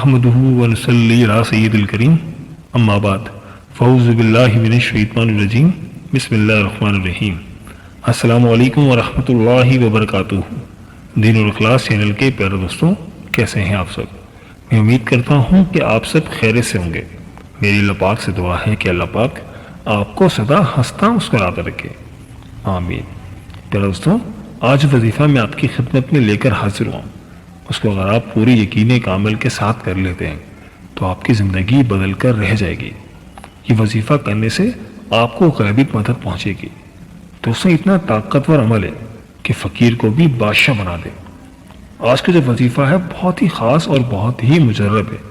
نحمده ونصلي على سید الکریم اما بعد فاعوذ باللہ من الشیطان الرجیم بسم اللہ الرحمن الرحیم۔ السلام علیکم ورحمۃ اللہ وبرکاتہ۔ دین اور اخلاص چینل کے پیارے دوستوں، کیسے ہیں آپ سب؟ میں امید کرتا ہوں کہ آپ سب خیریت سے ہوں گے۔ میری اللہ پاک سے دعا ہے کہ اللہ پاک آپ کو سدا ہنستا مسکراتا رکھے، آمین۔ پیارے دوستوں، آج وظیفہ میں آپ کی خدمت میں لے کر حاضر ہوں۔ اس کو اگر آپ پوری یقین کامل کے ساتھ کر لیتے ہیں تو آپ کی زندگی بدل کر رہ جائے گی۔ یہ وظیفہ کرنے سے آپ کو غیبی مدد پہنچے گی۔ دوستوں، اتنا طاقتور عمل ہے کہ فقیر کو بھی بادشاہ بنا دے۔ آج کا جو وظیفہ ہے بہت ہی خاص اور بہت ہی مجرب ہے۔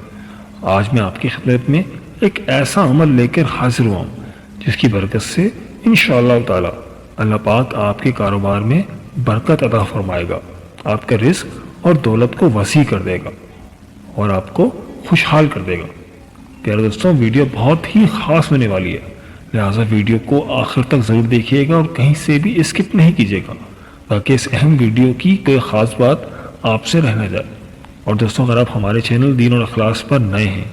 آج میں آپ کی خدمت میں ایک ایسا عمل لے کر حاضر ہوا ہوں جس کی برکت سے انشاءاللہ تعالی اللہ پاک آپ کے کاروبار میں برکت عطا فرمائے گا، آپ کا رزق اور دولت کو وسیع کر دے گا اور آپ کو خوشحال کر دے گا۔ پیارے دوستوں، ویڈیو بہت ہی خاص ہونے والی ہے، لہٰذا ویڈیو کو آخر تک ضرور دیکھیے گا اور کہیں سے بھی اسکپ نہیں کیجیے گا تاکہ اس اہم ویڈیو کی کوئی خاص بات آپ سے رہ نہ جائے۔ اور دوستوں، اگر آپ ہمارے چینل دین اور اخلاص پر نئے ہیں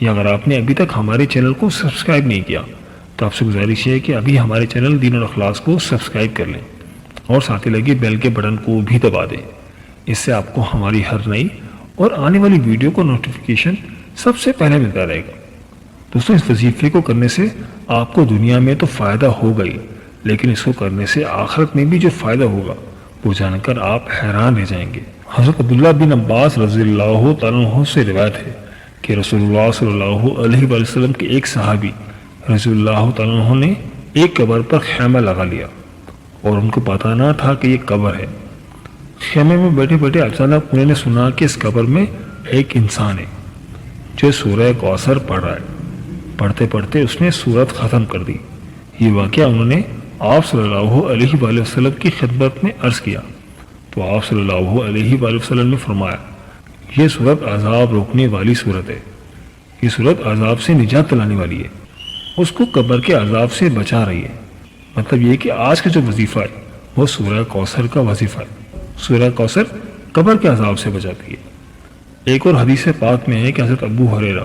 یا اگر آپ نے ابھی تک ہمارے چینل کو سبسکرائب نہیں کیا تو آپ سے گزارش ہے کہ ابھی ہمارے چینل دین اور اخلاص کو سبسکرائب کر لیں اور ساتھ ہی لگے بیل کے بٹن کو بھی دبا دیں۔ اس سے آپ کو ہماری ہر نئی اور آنے والی ویڈیو کو نوٹیفیکیشن سب سے پہلے ملتا رہے گا۔ دوستوں، اس وظیفے کو کرنے سے آپ کو دنیا میں تو فائدہ ہوگا ہی، لیکن اس کو کرنے سے آخرت میں بھی جو فائدہ ہوگا وہ جان کر آپ حیران رہ جائیں گے۔ حضرت عبداللہ بن عباس رضی اللہ تعالیٰ عنہ سے روایت ہے کہ رسول اللہ صلی اللہ علیہ وآلہ وسلم کے ایک صحابی رضی اللہ تعالیٰ عنہ نے ایک قبر پر خیمہ لگا لیا اور ان کو پتہ نہ تھا کہ یہ قبر ہے۔ خیمے میں بیٹھے بیٹھے اچانک انہوں نے سنا کہ اس قبر میں ایک انسان ہے جو سورہ کوثر پڑھ رہا ہے۔ پڑھتے پڑھتے اس نے سورت ختم کر دی۔ یہ واقعہ انہوں نے آپ صلی اللہ علیہ وآلہ وسلم کی خدمت میں عرض کیا تو آپ صلی اللہ علیہ وآلہ وسلم نے فرمایا، یہ سورت عذاب روکنے والی سورت ہے، یہ سورت عذاب سے نجات دلانے والی ہے، اس کو قبر کے عذاب سے بچا رہی ہے۔ مطلب یہ کہ آج کا جو وظیفہ ہے وہ سورہ کوثر کا وظیفہ ہے۔ سورہ کوثر قبر کے عذاب سے بچاتی ہے۔ ایک اور حدیث پاک میں ہے کہ حضرت ابو ہریرہ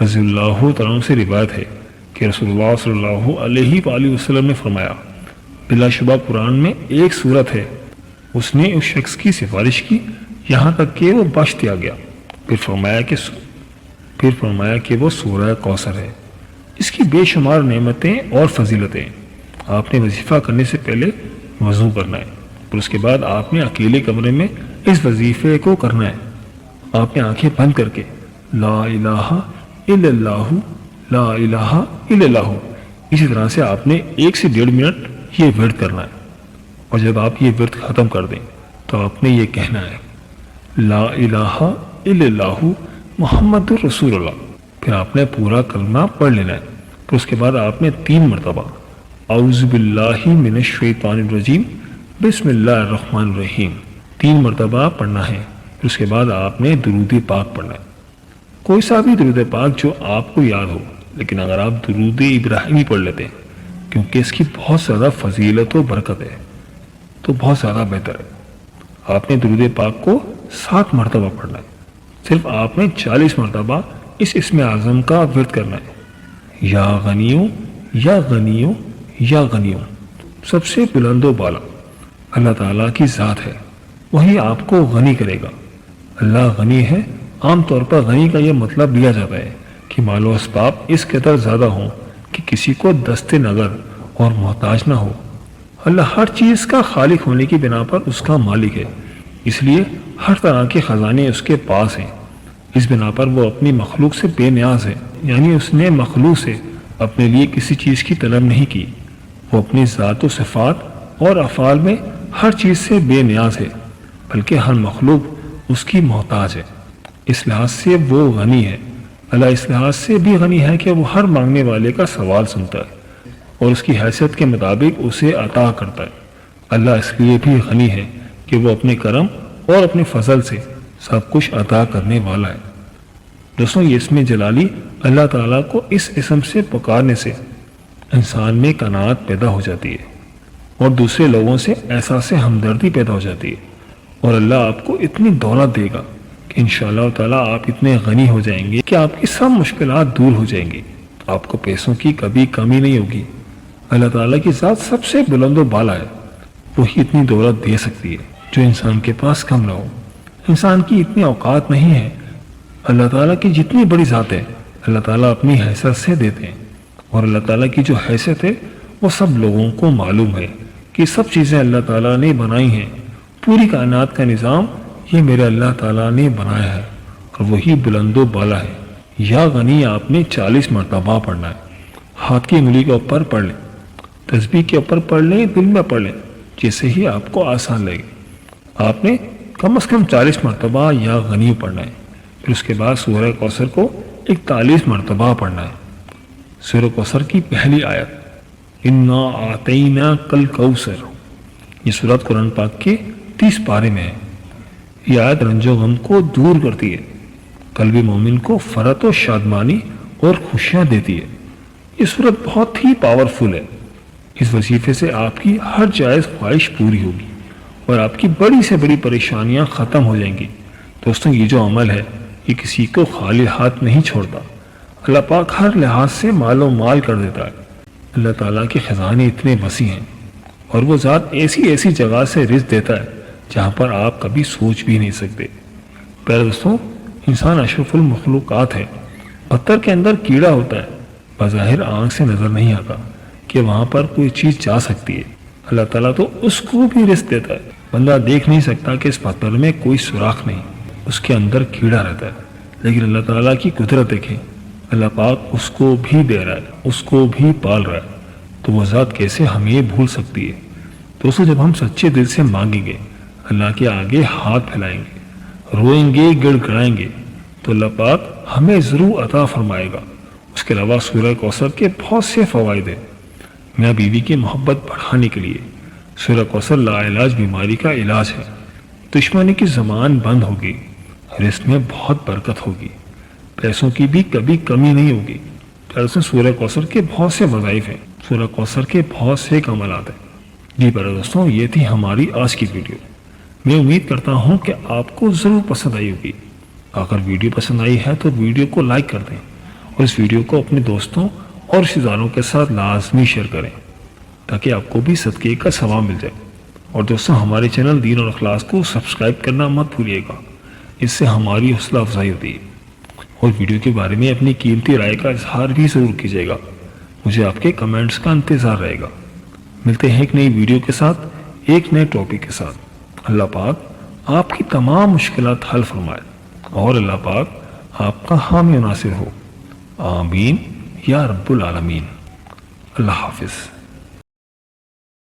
رضی اللہ تعالیٰ عنہ سے روایت ہے کہ رسول اللہ صلی اللہ علیہ وآلہ وسلم نے فرمایا، بلا شبہ قرآن میں ایک سورت ہے، اس نے اس شخص کی سفارش کی یہاں تک کہ وہ بخش دیا گیا۔ پھر فرمایا کہ وہ سورہ کوثر ہے۔ اس کی بے شمار نعمتیں اور فضیلتیں۔ آپ نے وظیفہ کرنے سے پہلے وضو کرنا ہے اور اس کے بعد آپ نے اکیلے کمرے میں اس وظیفے کو کرنا ہے۔ آپ نے آنکھیں بند کر کے لا الہ الا اللہ لا الہ الا اللہ اسی طرح سے آپ نے 1 سے 1.5 منٹ یہ ورد کرنا ہے، اور جب آپ یہ ورد ختم کر دیں تو آپ نے یہ کہنا ہے، لا الہ الا اللہ محمد رسول اللہ۔ پھر آپ نے پورا کلمہ پڑھ لینا ہے۔ پھر اس کے بعد آپ نے 3 مرتبہ اعوذ باللہ من الشیطان الرجیم بسم اللہ الرحمن الرحیم 3 مرتبہ پڑھنا ہے۔ پھر اس کے بعد آپ نے درود پاک پڑھنا ہے، کوئی سا بھی درود پاک جو آپ کو یاد ہو، لیکن اگر آپ درود ابراہیمی پڑھ لیتے ہیں کیونکہ اس کی بہت زیادہ فضیلت و برکت ہے تو بہت زیادہ بہتر ہے۔ آپ نے درود پاک کو 7 مرتبہ پڑھنا ہے۔ صرف آپ نے 40 مرتبہ اس اسم اعظم کا ورد کرنا ہے، یا غنیو یا غنیو یا غنیو۔ سب سے بلند و بالا اللہ تعالیٰ کی ذات ہے، وہی آپ کو غنی کرے گا۔ اللہ غنی ہے۔ عام طور پر غنی کا یہ مطلب لیا جاتا ہے کہ مال و اسباب اس قدر زیادہ ہوں کہ کسی کو دست نگر اور محتاج نہ ہو۔ اللہ ہر چیز کا خالق ہونے کی بنا پر اس کا مالک ہے، اس لیے ہر طرح کے خزانے اس کے پاس ہیں۔ اس بنا پر وہ اپنی مخلوق سے بے نیاز ہے، یعنی اس نے مخلوق سے اپنے لیے کسی چیز کی طلب نہیں کی۔ وہ اپنی ذات و صفات اور افعال میں ہر چیز سے بے نیاز ہے، بلکہ ہر مخلوق اس کی محتاج ہے۔ اس لحاظ سے وہ غنی ہے۔ اللہ اس لحاظ سے بھی غنی ہے کہ وہ ہر مانگنے والے کا سوال سنتا ہے اور اس کی حیثیت کے مطابق اسے عطا کرتا ہے۔ اللہ اس لیے بھی غنی ہے کہ وہ اپنے کرم اور اپنے فضل سے سب کچھ عطا کرنے والا ہے۔ دوستوں، یہ اسم جلالی اللہ تعالیٰ کو اس اسم سے پکارنے سے انسان میں قناعت پیدا ہو جاتی ہے اور دوسرے لوگوں سے احساس ہمدردی پیدا ہو جاتی ہے، اور اللہ آپ کو اتنی دولت دے گا کہ انشاءاللہ تعالیٰ آپ اتنے غنی ہو جائیں گے کہ آپ کی سب مشکلات دور ہو جائیں گی، آپ کو پیسوں کی کبھی کمی نہیں ہوگی۔ اللہ تعالیٰ کی ذات سب سے بلند و بالا ہے، وہی اتنی دولت دے سکتی ہے جو انسان کے پاس کم نہ ہو۔ انسان کی اتنی اوقات نہیں ہے۔ اللہ تعالیٰ کی جتنی بڑی ذات ہے اللہ تعالیٰ اپنی حیثیت سے دیتے ہیں، اور اللہ تعالیٰ کی جو حیثیت ہے وہ سب لوگوں کو معلوم ہے کہ سب چیزیں اللہ تعالیٰ نے بنائی ہیں۔ پوری کائنات کا نظام یہ میرے اللہ تعالیٰ نے بنایا ہے، اور وہی بلند و بالا ہے۔ یا غنی آپ نے 40 مرتبہ پڑھنا ہے، ہاتھ کی انگلی کے اوپر پڑھ لیں، تسبیح کے اوپر پڑھ لیں، دل میں پڑھ لیں، جیسے ہی آپ کو آسان لگے۔ آپ نے کم از کم 40 مرتبہ یا غنی پڑھنا ہے، پھر اس کے بعد سورہ کوثر کو 41 مرتبہ پڑھنا ہے۔ سورہ کوثر کی پہلی آیت انا اعطیناک الکوثر، یہ سورۃ قرآن پاک کے 30 پارے میں ہے۔ یہ آیت رنج و غم کو دور کرتی ہے، قلب مومن کو فرحت و شادمانی اور خوشیاں دیتی ہے۔ یہ سورت بہت ہی پاورفل ہے، اس وظیفے سے آپ کی ہر جائز خواہش پوری ہوگی اور آپ کی بڑی سے بڑی پریشانیاں ختم ہو جائیں گی۔ دوستوں، یہ جو عمل ہے یہ کسی کو خالی ہاتھ نہیں چھوڑتا، اللہ پاک ہر لحاظ سے مال و مال کر دیتا ہے۔ اللہ تعالیٰ کے خزانے اتنے وسیع ہیں، اور وہ ذات ایسی ایسی جگہ سے رزق دیتا ہے جہاں پر آپ کبھی سوچ بھی نہیں سکتے۔ پیارے دوستوں، انسان اشرف المخلوقات ہے۔ پتھر کے اندر کیڑا ہوتا ہے، بظاہر آنکھ سے نظر نہیں آتا کہ وہاں پر کوئی چیز جا سکتی ہے۔ اللہ تعالیٰ تو اس کو بھی رزق دیتا ہے، بندہ دیکھ نہیں سکتا کہ اس پتھر میں کوئی سوراخ نہیں، اس کے اندر کیڑا رہتا ہے، لیکن اللہ تعالیٰ کی قدرت دیکھیں، اللہ پاک اس کو بھی دے رہا ہے، اس کو بھی پال رہا ہے، تو وہ ذات کیسے ہمیں بھول سکتی ہے۔ دوستوں، جب ہم سچے دل سے مانگیں گے، اللہ کے آگے ہاتھ پھیلائیں گے، روئیں گے، گڑ گڑائیں گے، تو اللہ پاک ہمیں ضرور عطا فرمائے گا۔ اس کے علاوہ سورہ کوثر کے بہت سے فوائد ہیں۔ میاں بیوی کی محبت بڑھانے کے لیے سورہ کوثر لا علاج بیماری کا علاج ہے۔ دشمنی کی زبان بند ہوگی، رزق میں بہت برکت ہوگی، پیسوں کی بھی کبھی کمی نہیں ہوگی۔ دراصل سورہ کوثر کے بہت سے وظائف ہیں، سورہ کوثر کے بہت سے کمالات ہیں۔ جی پیارے دوستوں، یہ تھی ہماری آج کی ویڈیو۔ میں امید کرتا ہوں کہ آپ کو ضرور پسند آئی ہوگی۔ اگر ویڈیو پسند آئی ہے تو ویڈیو کو لائک کر دیں، اور اس ویڈیو کو اپنے دوستوں اور رشتہ داروں کے ساتھ لازمی شیئر کریں تاکہ آپ کو بھی صدقے کا ثواب مل جائے۔ اور دوستوں، ہمارے چینل دین اور اخلاص کو سبسکرائب کرنا مت بھولیے گا، اس سے ہماری حوصلہ افزائی ہوتی ہے۔ اور ویڈیو کے بارے میں اپنی قیمتی رائے کا اظہار بھی ضرور کیجیے گا، مجھے آپ کے کمنٹس کا انتظار رہے گا۔ ملتے ہیں ایک نئی ویڈیو کے ساتھ، ایک نئے ٹاپک کے ساتھ۔ اللہ پاک آپ کی تمام مشکلات حل فرمائے، اور اللہ پاک آپ کا حامی و ناصر ہو۔ آمین یا رب العالمین۔ اللہ حافظ۔